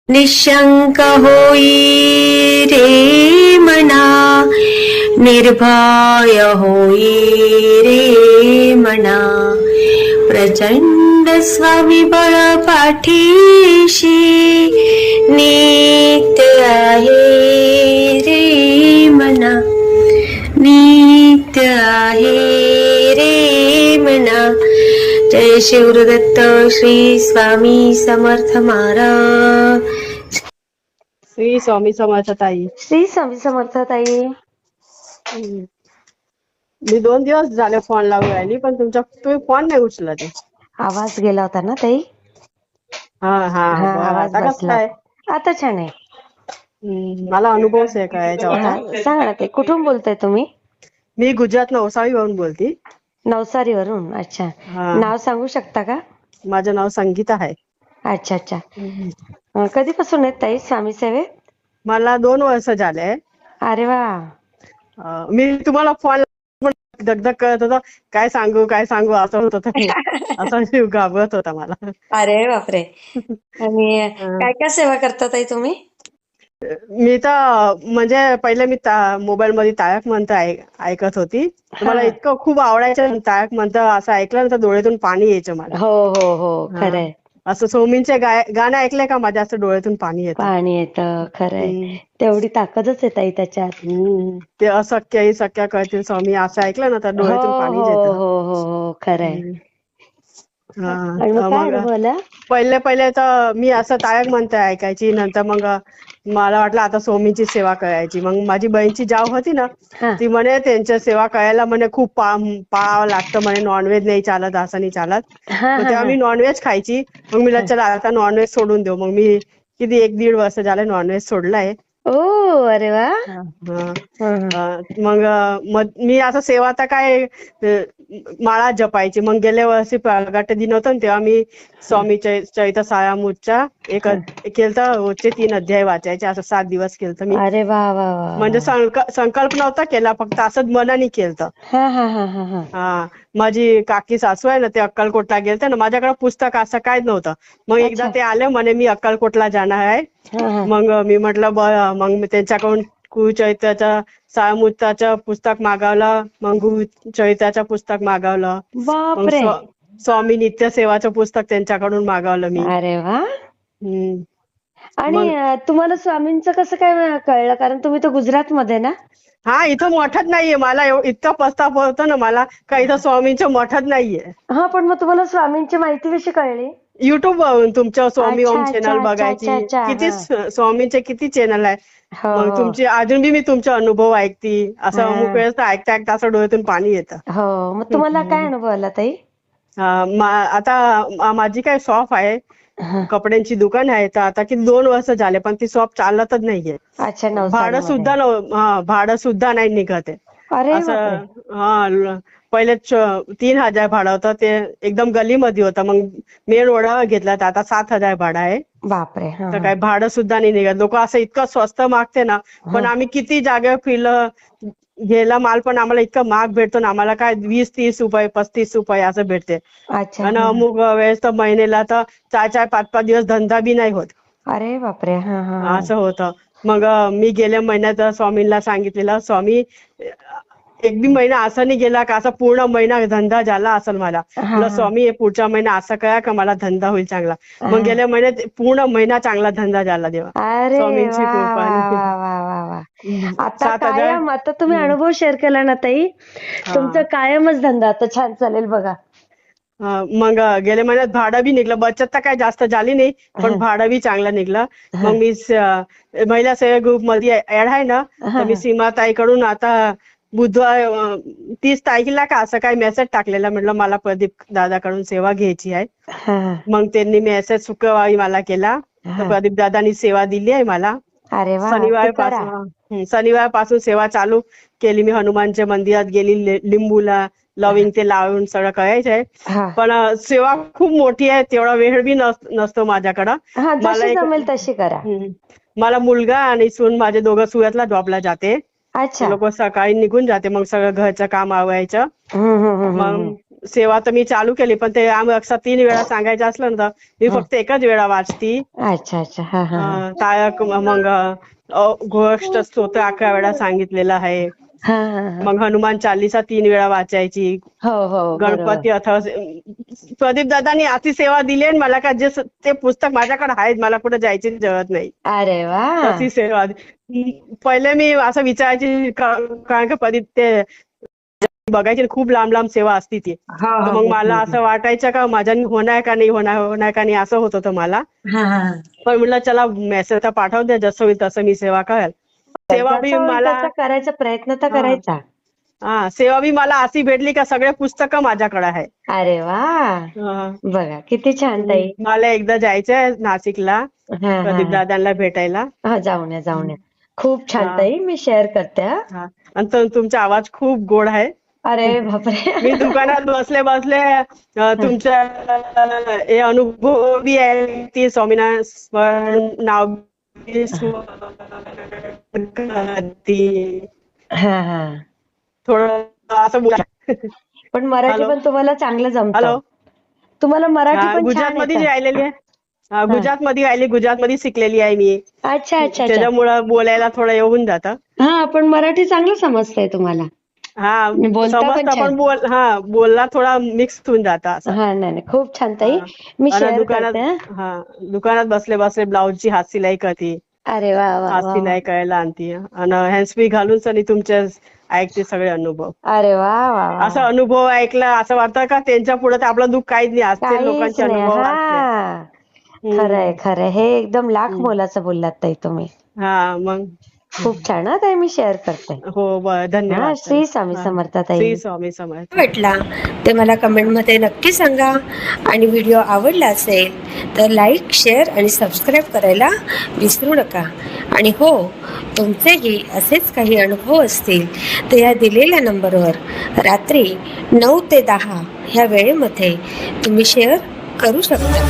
निशंक होई रे मना, निर्भय होई रे मना, प्रचंड स्वामीबळ पाठीशी नित्य आहे रे मना, नित्य आहे रे मना. जय शिवदत्त श्री स्वामी समर्थ महाराज. श्री स्वामी समर्थ ताई. श्री स्वामी समर्थ ताई. मी 2 दिवस झाले फोन लावून राहिली पण तुम्ही फोन नाही उचलत आहे. आवाज गेला होता ना ताई. हा हा बरं. आवाज आता कसं बसला. काय? आता छान आहे. मला अनुभवच आहे का याच्यावर. सांगा ना ताई, कुठून बोलताय तुम्ही? मी गुजरात नवसारीवरून बोलते. नवसारीवरून. अच्छा. नाव सांगू शकता का? माझं नाव संगीता आहे. अच्छा अच्छा. कधीपासून आहेत ताई स्वामी सेवेत? मला 2 वर्ष झाले. अरे वा. मी तुम्हाला फोन दगदग करत होता, काय सांगू असं होत होतं. असं जीव घाबरत होता मला. अरे बापरे. आणि काय काय सेवा करता ताई तुम्ही? मी तर म्हणजे पहिले मी मोबाईल मध्ये तारक मंत्र ऐकत होती. मला इतकं खूप आवडायचं तारक मंत्र. असं ऐकलं तर डोळ्यातून पाणी यायचं मला. हो हो हो खरंय. असं स्वामींचे गाणं ऐकलंय का, माझ्या असं डोळ्यातून पाणी येतं. पाणी येतं. खरंय. तेवढी ताकदच आहे ताई त्याच्यात. ते अशक्य ही शक्य करतील स्वामी असं ऐकलं ना तर डोळ्यातून पाणीच येतं. हो हो हो खरंय. आणि मग काय मग अनुभवलं? पहिले तर मी असं तारक मंत्र ऐकायची. नंतर मग मला वाटलं आता स्वामींची सेवा करायची. मग माझी बहीणची जाव होती ना, ती म्हणे त्यांच्या सेवा करायला म्हणे खूप पाळावं लागतं म्हणे, नॉनव्हेज नाही चालत, असं नाही चालत. मग तेव्हा मी नॉनव्हेज खायची. मग मी चला आता नॉनव्हेज सोडून देऊ. मग मी किती 1-1.5 वर्ष झाले नॉनव्हेज सोडलंय. ओ अरे वा. मग मी असं सेवा तर काय माळा जपायची. मग गेल्या वर्षी प्रगट दिन होतं ना, तेव्हा मी स्वामी चरित्र सारामृतचा एक केलता. रोजचे 3 अध्याय वाचायचे. असं 7 दिवस केलतं मी. अरे वा वा वा. म्हणजे संकल्प नव्हता केला, फक्त असंच मनाने केलतं. माझी काकी सासू आहे ना, ते अक्कलकोटला गेलते ना, माझ्याकडे पुस्तक असं काय नव्हतं. मग एकदा ते आले म्हणे मी अक्कलकोटला जाणार आहे. मग मी म्हटलं बरं. मग मी त्यांच्याकडून गुरुचरित्राचं सारामृताचं पुस्तक मागवलं. मग गुरुचरित्राचं पुस्तक मागवलं. मग स्वामी नित्य सेवाचं पुस्तक त्यांच्याकडून मागवलं मी. अरे वा. आणि तुम्हाला स्वामींचं कसं काय कळलं? कारण तुम्ही तर गुजरात मध्ये ना. हा, इथं मठच नाहीये. मला इतका पस्ताप होतो ना मला का इथं स्वामींचं मठच नाहीये. पण मग तुम्हाला स्वामींची माहिती कशी कळली? युट्यूब वरून तुमच्या स्वामी ओम चॅनल बघायची. किती स्वामींचे किती चॅनल आहे. मग तुमची अजून मी तुमचे अनुभव ऐकती. असं अमुक वेळेस ऐकता ऐकता असं डोळ्यातून पाणी येतं. हो. मग तुम्हाला काय अनुभव आला ताई? आता माझी काय शॉप आहे, कपड्यांची दुकान आहे. तर आता किती 2 वर्ष झाले पण ती शॉप चालतच नाहीये. भाडं सुद्धा नाही निघत आहे. असं पहिले 3,000 भाडं होतं. ते एकदम गलीमध्ये होतं. मग मेन रोडावर घेतलं तर आता 7,000 भाडं आहे. बापरे. तर काय भाडं सुद्धा नाही निघत. लोक असं इतकं स्वस्त मागते ना. पण आम्ही किती जागेवर फिरलं, गेला माल पण आम्हाला इतका महाग भेटतो ना. आम्हाला काय 20-30 रुपये 35 रुपये असं भेटते. आणि अमुक वेळेस तर महिन्याला तर 4-4 5-5 दिवस धंदा बी नाही होत. अरे बापरे. असं होतं. मग मी गेल्या महिन्यात स्वामींना सांगितलेलं, स्वामी एक बी महिना असा नाही गेला का असा पूर्ण महिना धंदा झाला असेल मला. स्वामी पुढच्या महिना असं करा का मला धंदा होईल चांगला. मग गेल्या महिन्यात पूर्ण महिना चांगला धंदा झाला देवा. स्वामींची कृपा. आता कायम, आता तुम्ही अनुभव शेअर केला ना ताई, तुमचा कायमच धंदा आता छान चालेल बघा. मग गेल्या महिन्यात भाडं बी निघलं. बचत तर काय जास्त झाली नाही पण भाडं बी चांगलं निघलं. मग मी महिला सेवा ग्रुप मध्ये ऍड आहे ना, तर मी सीमाताईकडून आता बुधवार 30 तारखेला का असं काही मेसेज टाकलेला. म्हटलं मला प्रदीप दादाकडून सेवा घ्यायची आहे. मग त्यांनी मेसेज शुक्रवारी मला केला. तर प्रदीप दादानी सेवा दिली आहे मला. शनिवारपासून सेवा चालू केली. मी हनुमानच्या मंदिरात गेली, लिंबूला लविंग ते लावून सगळं करायचंय. पण सेवा खूप मोठी आहे, तेवढा वेळ बी नसतो माझ्याकडं. मला मुलगा आणि सून, माझे दोघं सुरतला जॉबला जाते. लोक सकाळी निघून जाते. मग सगळं घरचं काम आवरायचं. मग सेवा तर मी चालू केली, पण ते आम्ही अक्षर 3 वेळा सांगायचं असलं ना, मी फक्त एकच वेळा वाचती. अच्छा अच्छा. हा हा तारक मग गोष्ट स्तोत्र 11 वेळा सांगितलेलं आहे. हा हा. मग हनुमान चालीसा 3 वेळा वाचायची. हो हो बरोबर. गणपती अथवा प्रदीप दादानी अशी सेवा दिली आहे मला का जे ते पुस्तक माझ्याकडे आहेत, मला कुठे जायची जरूरत नाही. अरे वा. तशी सेवा पहिले मी असं विचारायची कारण का प्रदीप ते बघायची खूप लांब लांब सेवा असती ती. तर मग मला असं वाटायचं का माझ्याने होणार का नाही होणार का नाही असं होत होतं मला. पण म्हटलं चला मेसेज तर पाठव द्या, जसं होईल तसं मी सेवा करेल. सेवा बी मला करायचा प्रयत्न तर करायचा. सेवा बी मला अशी भेटली का सगळे पुस्तकं माझ्याकडे आहे. अरे वा. बघा किती छान ताई. मला एकदा जायचंय नाशिकला प्रदीप दादांना भेटायला. जाऊन या जाऊन या. खूप छान ताई, मी शेअर करते. आणि तुमचा आवाज खूप गोड आहे. अरे बापरे. मी दुकानात बसले तुमच्या हे अनुभव बी आहे. ती स्वामीनारायण नाव थोडं असं बोला. पण मराठी पण तुम्हाला चांगलं जमतं. हॅलो, तुम्हाला मराठी पण गुजरात मध्ये राहिलेली आहे. गुजरातमध्ये राहिली, गुजरातमध्ये शिकलेली आहे मी. अच्छा अच्छा. त्याच्यामुळे बोलायला थोडं येऊन जातं. पण मराठी चांगलं समजतंय तुम्हाला. समजतं पण बोलला थोडा मिक्स होऊन जाता. नाही खूप छान ताई, मी शेअर करते. दुकानात बसले बसले ब्लाऊजची हात सिलाई करते. अरे वा वा. हात सिलाई करायला आणते आणि हँड्सफ्री घालून सनी तुमचे ऐकते सगळे अनुभव. अरे वा वा. असा अनुभव ऐकला असं वाटतं का त्यांच्या पुढे तर आपलं दुःख काहीच नाही. असते लोकांचे अनुभव. खरंय खरंय, हे एकदम लाख मोलाचं बोललात ताई तुम्ही. मग खूप छान. ताई मी शेअर करते. हो बरं, धन्यवाद. श्री स्वामी समर्थ ताई. श्री स्वामी समर्थ. वाटला ते मला कमेंटमध्ये नक्की सांगा. आणि व्हिडिओ आवडला असेल तर लाईक, शेअर आणि सबस्क्राईब करायला विसरू नका. आणि हो, तुमचेही असेच काही अनुभव असतील तर या दिलेल्या नंबरवर रात्री 9 ते 10 ह्या वेळेमध्ये तुम्ही शेअर करू शकता.